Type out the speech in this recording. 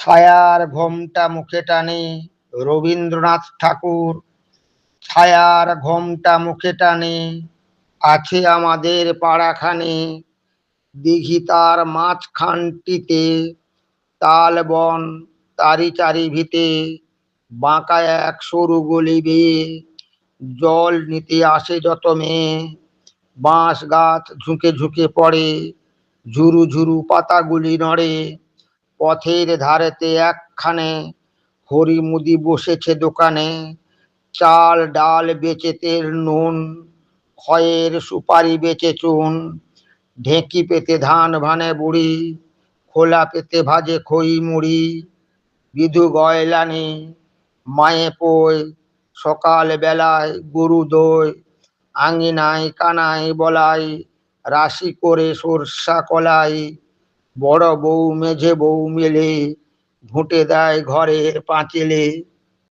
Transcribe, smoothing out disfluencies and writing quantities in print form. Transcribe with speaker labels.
Speaker 1: ছায়ার ঘোমটা মুখে টানে রবীন্দ্রনাথ ঠাকুর। ছায়ার ঘোমটা মুখে টানে আছে আমাদের পাড়াখানে, দিঘি তার মাঝখানটিতে, তাল বন তারি চারিভিতে, বাঁকা এক সরু গলি বেয়ে জল নিতে আসে যত মেয়ে। বাঁশ গাছ ঝুঁকে ঝুঁকে পড়ে, ঝুরু ঝুরু পাতাগুলি নড়ে। পথের ধারেতে একখানে হরি মুদি বসেছে দোকানে, চাল ডাল বেচে তেল নুন, খয়ের সুপারি বেচে চুন। ঢেঁকি পেতে ধান ভানে বুড়ি, খোলা পেতে ভাজে খই মুড়ি। বিধু গয়লানি মায়ে পই, সকাল বেলায় গরু দই। আঙিনায় কানাই বলাই, রাশি করে সরষা কলাই। বড় বউ মেঝে বউ মিলে ঘুঁটে দেয় ঘরের পাঁচিলে।